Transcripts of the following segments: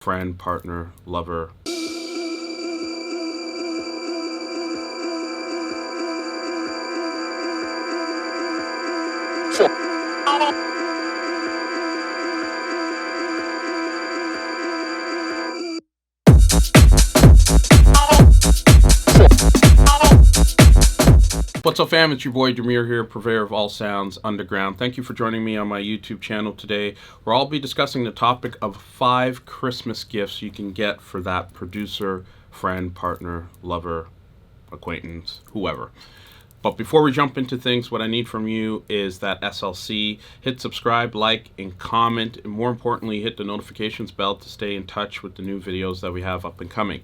friend, partner, lover. What's up, fam? It's your boy Demuir here, purveyor of all sounds underground. Thank you for joining me on my YouTube channel today, where I'll be discussing the topic of 5 Christmas gifts you can get for that producer, friend, partner, lover, acquaintance, whoever. But before we jump into things, what I need from you is that SLC. Hit subscribe, like, and comment, and more importantly, hit the notifications bell to stay in touch with the new videos that we have up and coming.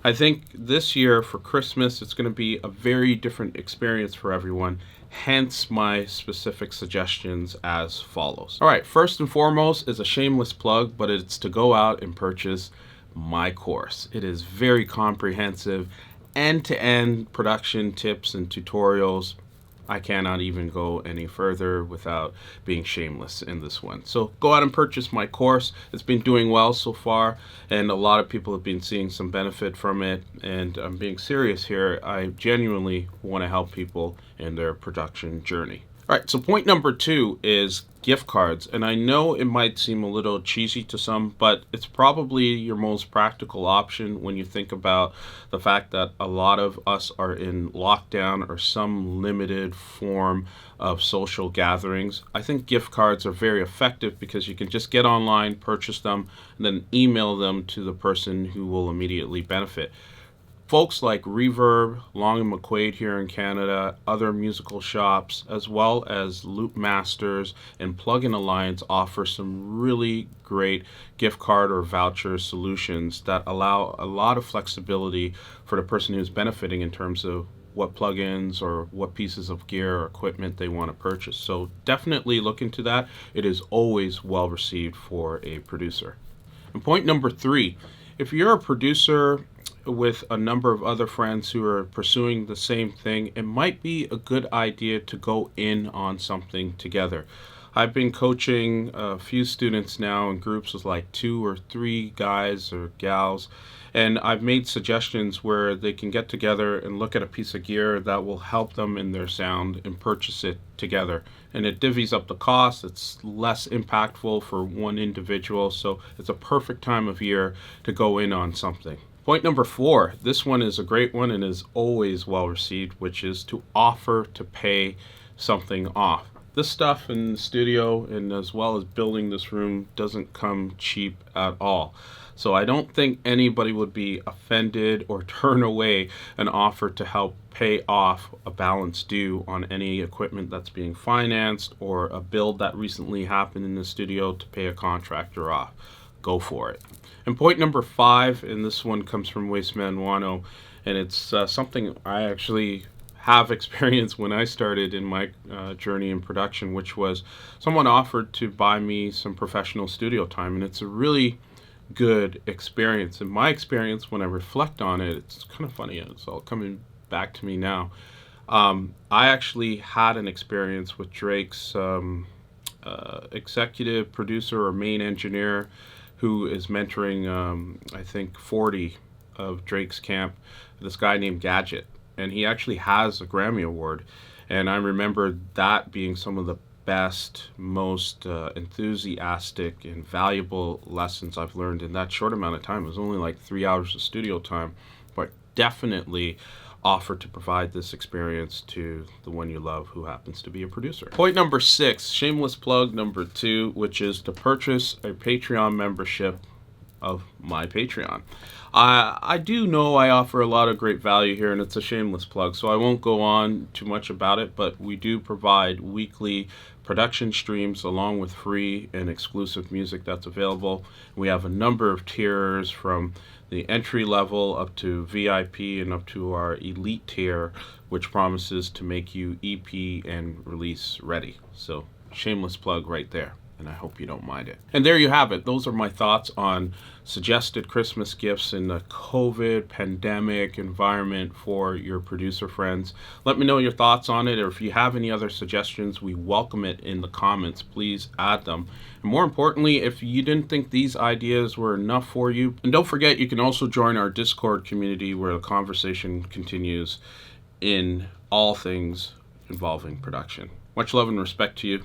I think this year for Christmas, it's going to be a very different experience for everyone, hence my specific suggestions as follows. All right, first and foremost is a shameless plug, but it's to go out and purchase my course. It is very comprehensive, end-to-end production tips and tutorials. I cannot even go any further without being shameless in this one. So go out and purchase my course. It's been doing well so far, and a lot of people have been seeing some benefit from it. And I'm being serious here. I genuinely want to help people in their production journey. All right, so point number 2 is gift cards. And I know it might seem a little cheesy to some, but it's probably your most practical option when you think about the fact that a lot of us are in lockdown or some limited form of social gatherings. I think gift cards are very effective because you can just get online, purchase them, and then email them to the person who will immediately benefit. Folks like Reverb, Long and McQuaid here in Canada, other musical shops, as well as Loop Masters and Plugin Alliance offer some really great gift card or voucher solutions that allow a lot of flexibility for the person who's benefiting in terms of what plugins or what pieces of gear or equipment they want to purchase. So definitely look into that. It is always well received for a producer. And point number 3, if you're a producer with a number of other friends who are pursuing the same thing, it might be a good idea to go in on something together. I've been coaching a few students now in groups of like 2 or 3 guys or gals, and I've made suggestions where they can get together and look at a piece of gear that will help them in their sound and purchase it together. And it divvies up the cost. It's less impactful for one individual, so it's a perfect time of year to go in on something. Point number 4, this one is a great one and is always well received, which is to offer to pay something off. This stuff in the studio and as well as building this room doesn't come cheap at all. So I don't think anybody would be offended or turn away an offer to help pay off a balance due on any equipment that's being financed or a build that recently happened in the studio to pay a contractor off. Go for it. And point number 5, and this one comes from Wasteman Wano, and it's something I actually have experienced when I started in my journey in production, which was someone offered to buy me some professional studio time, and it's a really good experience. In my experience, when I reflect on it, it's kind of funny, it's all coming back to me now. I actually had an experience with Drake's executive producer or main engineer, who is mentoring, I think, 40 of Drake's camp, this guy named Gadget. And he actually has a Grammy Award. And I remember that being some of the best, most enthusiastic and valuable lessons I've learned in that short amount of time. It was only like 3 hours of studio time, but definitely offer to provide this experience to the one you love who happens to be a producer. Point number 6, shameless plug number 2, which is to purchase a Patreon membership of my Patreon. I do know I offer a lot of great value here, and it's a shameless plug, so I won't go on too much about it, but we do provide weekly production streams along with free and exclusive music that's available. We have a number of tiers from the entry level up to VIP and up to our elite tier, which promises to make you EP and release ready. So shameless plug right there. and I hope you don't mind it. And there you have it. Those are my thoughts on suggested Christmas gifts in the COVID pandemic environment for your producer friends. Let me know your thoughts on it, or if you have any other suggestions, we welcome it in the comments. Please add them. And more importantly, if you didn't think these ideas were enough for you, and don't forget, you can also join our Discord community where the conversation continues in all things involving production. Much love and respect to you.